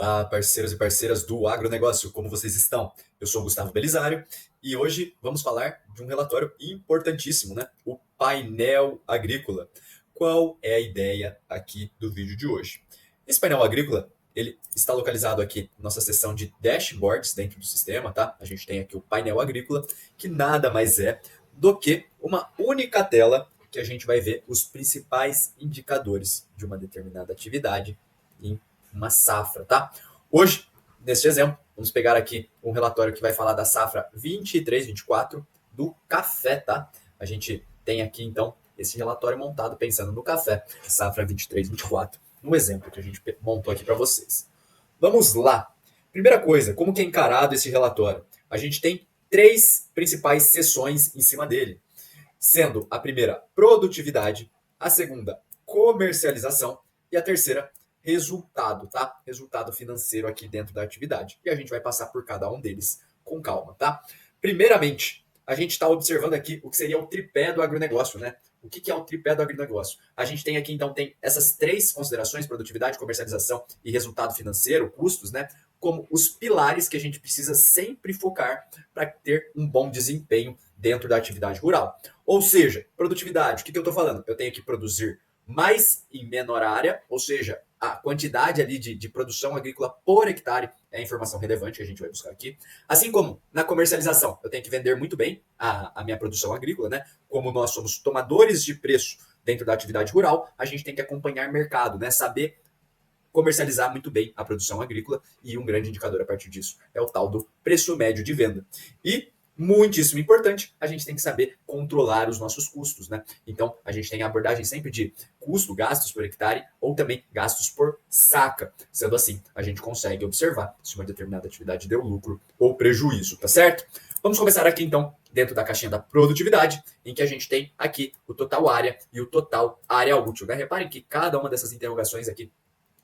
Olá, parceiros e parceiras do agronegócio, como vocês estão? Eu sou o Gustavo Belisário e hoje vamos falar de um relatório importantíssimo, né? O painel agrícola. Qual é a ideia aqui do vídeo de hoje? Esse painel agrícola, ele está localizado aqui na nossa seção de dashboards dentro do sistema, tá? A gente tem aqui o painel agrícola, que nada mais é do que uma única tela que a gente vai ver os principais indicadores de uma determinada atividade em uma safra, tá? Hoje, neste exemplo, vamos pegar aqui um relatório que vai falar da safra 23-24 do café, tá? A gente tem aqui, então, esse relatório montado pensando no café, safra 23-24, no exemplo que a gente montou aqui para vocês. Vamos lá. Primeira coisa, como que é encarado esse relatório? A gente tem três principais seções em cima dele, sendo a primeira produtividade, a segunda comercialização e a terceira resultado, tá? Resultado financeiro aqui dentro da atividade. E a gente vai passar por cada um deles com calma, tá? Primeiramente, a gente está observando aqui o que seria o tripé do agronegócio, né? O que é o tripé do agronegócio? A gente tem aqui, então, tem essas três considerações, produtividade, comercialização e resultado financeiro, custos, né? Como os pilares que a gente precisa sempre focar para ter um bom desempenho dentro da atividade rural. Ou seja, produtividade, o que eu estou falando? Eu tenho que produzir mais em menor área, ou seja, a quantidade ali de produção agrícola por hectare é a informação relevante que a gente vai buscar aqui. Assim como na comercialização, eu tenho que vender muito bem a minha produção agrícola, né? Como nós somos tomadores de preço dentro da atividade rural, a gente tem que acompanhar mercado, né? Saber comercializar muito bem a produção agrícola e um grande indicador a partir disso é o tal do preço médio de venda. E muitíssimo importante, a gente tem que saber controlar os nossos custos, né? Então, a gente tem a abordagem sempre de custo, gastos por hectare ou também gastos por saca. Sendo assim, a gente consegue observar se uma determinada atividade deu lucro ou prejuízo, tá certo? Vamos começar aqui então dentro da caixinha da produtividade, em que a gente tem aqui o total área e o total área útil, né? Reparem que cada uma dessas interrogações aqui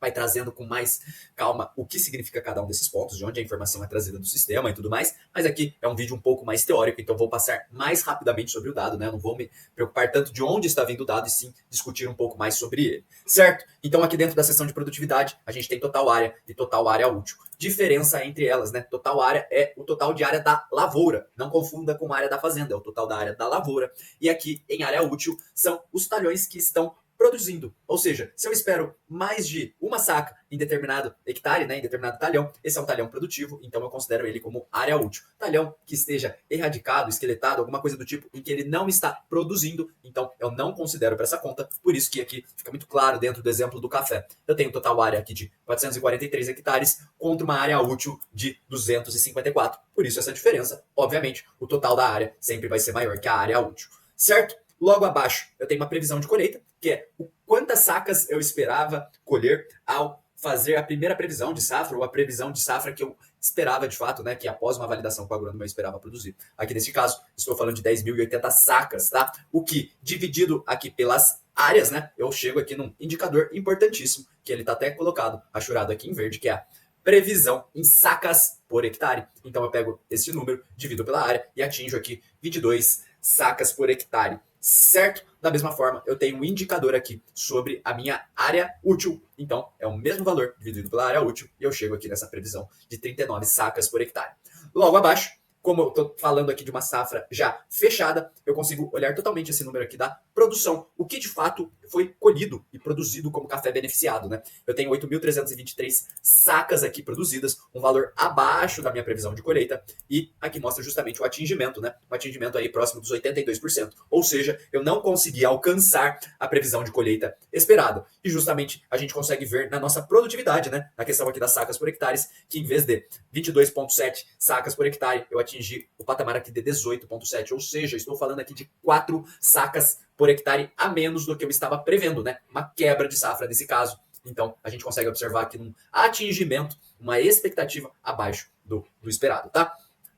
vai trazendo com mais calma o que significa cada um desses pontos, de onde a informação é trazida do sistema e tudo mais, mas aqui é um vídeo um pouco mais teórico, então vou passar mais rapidamente sobre o dado, né? Eu não vou me preocupar tanto de onde está vindo o dado e sim discutir um pouco mais sobre ele, certo? Então aqui dentro da seção de produtividade, a gente tem total área e total área útil. Diferença entre elas, né? Total área é o total de área da lavoura, não confunda com a área da fazenda, é o total da área da lavoura. E aqui em área útil são os talhões que estão produzindo. Ou seja, se eu espero mais de uma saca em determinado hectare, né, em determinado talhão, esse é um talhão produtivo, então eu considero ele como área útil. Talhão que esteja erradicado, esqueletado, alguma coisa do tipo, em que ele não está produzindo, então eu não considero para essa conta, por isso que aqui fica muito claro dentro do exemplo do café. Eu tenho total área aqui de 443 hectares contra uma área útil de 254. Por isso essa diferença, obviamente, o total da área sempre vai ser maior que a área útil, certo? Logo abaixo, eu tenho uma previsão de colheita, que é quantas sacas eu esperava colher ao fazer a primeira previsão de safra, ou a previsão de safra que eu esperava de fato, né, que após uma validação com o agrônomo eu esperava produzir. Aqui neste caso, estou falando de 10.080 sacas, tá? O que, dividido aqui pelas áreas, né, eu chego aqui num indicador importantíssimo, que ele está até colocado, achurado aqui em verde, que é a previsão em sacas por hectare. Então eu pego esse número, divido pela área e atinjo aqui 22 sacas por hectare. Certo? Da mesma forma, eu tenho um indicador aqui sobre a minha área útil. Então, é o mesmo valor dividido pela área útil e eu chego aqui nessa previsão de 39 sacas por hectare. Logo abaixo, como eu estou falando aqui de uma safra já fechada, eu consigo olhar totalmente esse número aqui da produção, o que de fato foi colhido e produzido como café beneficiado, né? Eu tenho 8.323 sacas aqui produzidas, um valor abaixo da minha previsão de colheita, e aqui mostra justamente o atingimento, né? O atingimento aí próximo dos 82%, ou seja, eu não consegui alcançar a previsão de colheita esperada. E justamente a gente consegue ver na nossa produtividade, né? Na questão aqui das sacas por hectares, que em vez de 22,7 sacas por hectare, eu atingi o patamar aqui de 18,7, ou seja, estou falando aqui de 4 sacas por hectare a menos do que eu estava prevendo, né? Uma quebra de safra nesse caso. Então, a gente consegue observar aqui um atingimento, uma expectativa abaixo do esperado, tá?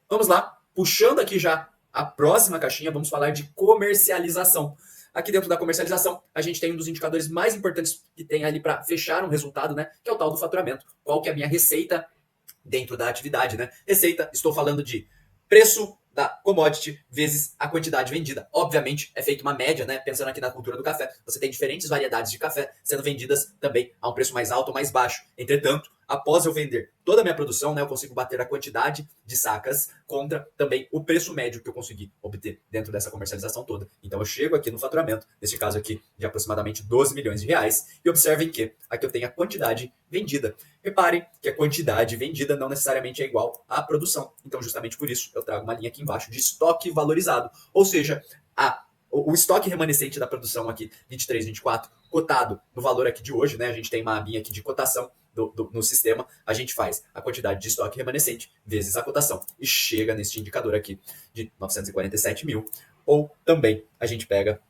Vamos lá, puxando aqui já a próxima caixinha, vamos falar de comercialização. Aqui dentro da comercialização, a gente tem um dos indicadores mais importantes que tem ali para fechar um resultado, né? Que é o tal do faturamento. Qual que é a minha receita dentro da atividade, né? Receita, estou falando de preço da commodity vezes a quantidade vendida. Obviamente, é feita uma média, né? Pensando aqui na cultura do café, você tem diferentes variedades de café sendo vendidas também a um preço mais alto ou mais baixo. Entretanto, após eu vender toda a minha produção, né, eu consigo bater a quantidade de sacas contra também o preço médio que eu consegui obter dentro dessa comercialização toda. Então eu chego aqui no faturamento, nesse caso aqui, de aproximadamente 12 milhões de reais, e observem que aqui eu tenho a quantidade vendida. Reparem que a quantidade vendida não necessariamente é igual à produção. Então, justamente por isso, eu trago uma linha aqui embaixo de estoque valorizado. Ou seja, o estoque remanescente da produção aqui, 23, 24, cotado no valor aqui de hoje, né? A gente tem uma abinha aqui de cotação no sistema, a gente faz a quantidade de estoque remanescente vezes a cotação e chega neste indicador aqui de 947 mil. Ou também a gente pega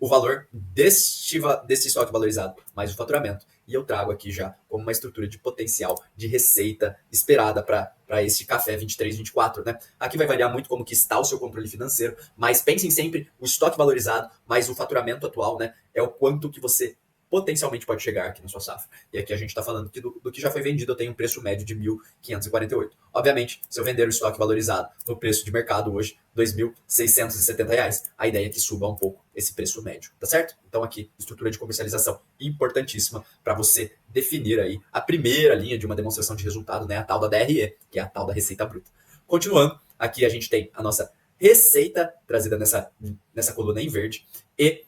o valor desse estoque valorizado mais o faturamento. E eu trago aqui já como uma estrutura de potencial de receita esperada para esse café 23, 24, né? Aqui vai variar muito como que está o seu controle financeiro, mas pensem sempre o estoque valorizado mais o faturamento atual, né? É o quanto que você potencialmente pode chegar aqui na sua safra. E aqui a gente está falando que do que já foi vendido eu tenho um preço médio de 1.548. Obviamente, se eu vender o estoque valorizado no preço de mercado hoje, R$ 2.670, a ideia é que suba um pouco esse preço médio, tá certo? Então aqui, estrutura de comercialização importantíssima para você definir aí a primeira linha de uma demonstração de resultado, né? A tal da DRE, que é a tal da receita bruta. Continuando, aqui a gente tem a nossa receita trazida nessa coluna em verde e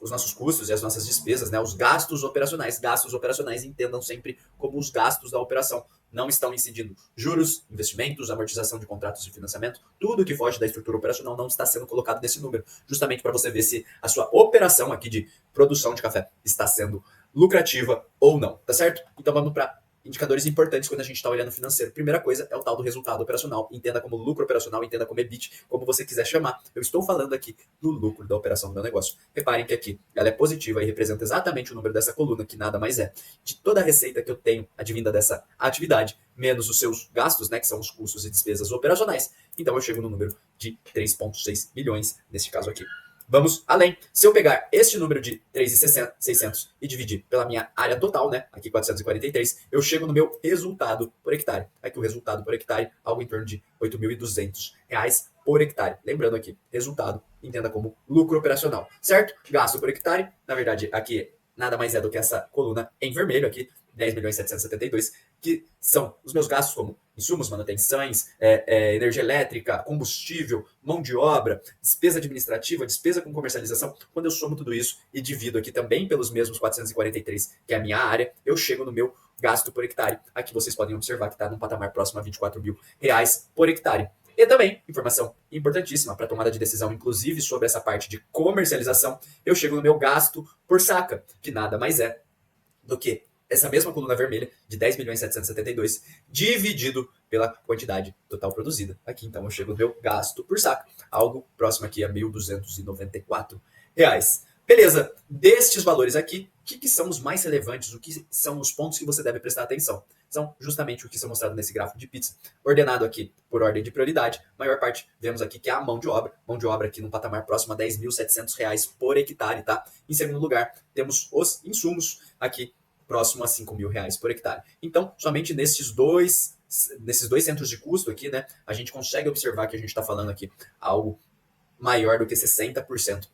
os nossos custos e as nossas despesas, né? Os gastos operacionais. Gastos operacionais entendam sempre como os gastos da operação. Não estão incidindo juros, investimentos, amortização de contratos de financiamento. Tudo que foge da estrutura operacional não está sendo colocado nesse número, justamente para você ver se a sua operação aqui de produção de café está sendo lucrativa ou não, tá certo? Então vamos para indicadores importantes quando a gente está olhando o financeiro. Primeira coisa é o tal do resultado operacional. Entenda como lucro operacional, entenda como EBIT, como você quiser chamar. Eu estou falando aqui do lucro da operação do meu negócio. Reparem que aqui ela é positiva e representa exatamente o número dessa coluna, que nada mais é de toda a receita que eu tenho advinda dessa atividade, menos os seus gastos, né, que são os custos e despesas operacionais. Então eu chego no número de 3,6 milhões, nesse caso aqui. Vamos além. Se eu pegar este número de 3.600 e dividir pela minha área total, né, aqui 443, eu chego no meu resultado por hectare. Aqui o resultado por hectare, algo em torno de R$ 8.200 por hectare. Lembrando aqui, resultado, entenda como lucro operacional, certo? Gasto por hectare, na verdade, aqui nada mais é do que essa coluna em vermelho aqui, 10.772, que são os meus gastos como insumos, manutenções, energia elétrica, combustível, mão de obra, despesa administrativa, despesa com comercialização. Quando eu somo tudo isso e divido aqui também pelos mesmos 443, que é a minha área, eu chego no meu gasto por hectare. Aqui vocês podem observar que está num patamar próximo a R$ 24 mil por hectare. E também, informação importantíssima para tomada de decisão, inclusive sobre essa parte de comercialização, eu chego no meu gasto por saca, que nada mais é do que essa mesma coluna vermelha de 10.772 dividido pela quantidade total produzida. Aqui, então, eu chego no meu gasto por saca, algo próximo aqui a R$ 1.294. Beleza, destes valores aqui, o que são os mais relevantes, o que são os pontos que você deve prestar atenção? São justamente o que são mostrados nesse gráfico de pizza, ordenado aqui por ordem de prioridade. Maior parte, vemos aqui que é a mão de obra aqui num patamar próximo a R$ 10.700 por hectare, tá? Em segundo lugar, temos os insumos aqui, próximo a R$ 5.000 por hectare. Então, somente nesses dois centros de custo aqui, né, a gente consegue observar que a gente está falando aqui algo maior do que 60%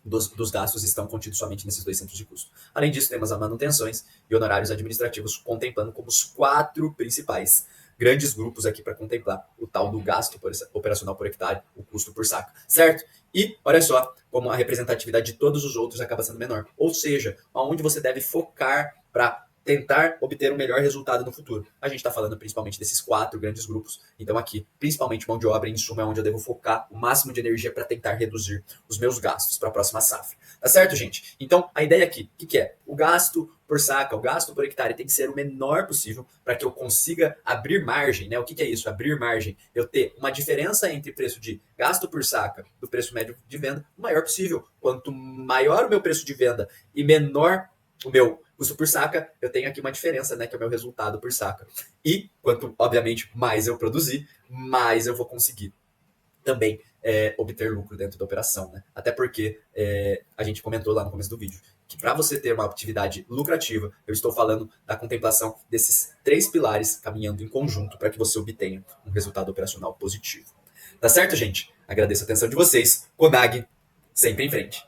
dos gastos estão contidos somente nesses dois centros de custo. Além disso, temos as manutenções e honorários administrativos, contemplando como os 4 principais grandes grupos aqui para contemplar o tal do gasto operacional por hectare, o custo por saca, certo? E olha só como a representatividade de todos os outros acaba sendo menor. Ou seja, aonde você deve focar para tentar obter um melhor resultado no futuro. A gente está falando principalmente desses 4 grandes grupos. Então aqui, principalmente mão de obra e insumo é onde eu devo focar o máximo de energia para tentar reduzir os meus gastos para a próxima safra. Tá certo, gente? Então a ideia aqui, o que é? O gasto por saca, o gasto por hectare tem que ser o menor possível para que eu consiga abrir margem, né? O que é isso? Abrir margem. Eu ter uma diferença entre preço de gasto por saca do preço médio de venda o maior possível. Quanto maior o meu preço de venda e menor o meu custo por saca, eu tenho aqui uma diferença, né, que é o meu resultado por saca. E quanto, obviamente, mais eu produzir, mais eu vou conseguir também obter lucro dentro da operação, né? Até porque a gente comentou lá no começo do vídeo que para você ter uma atividade lucrativa, eu estou falando da contemplação desses 3 pilares caminhando em conjunto para que você obtenha um resultado operacional positivo. Tá certo, gente? Agradeço a atenção de vocês. Conag, sempre em frente.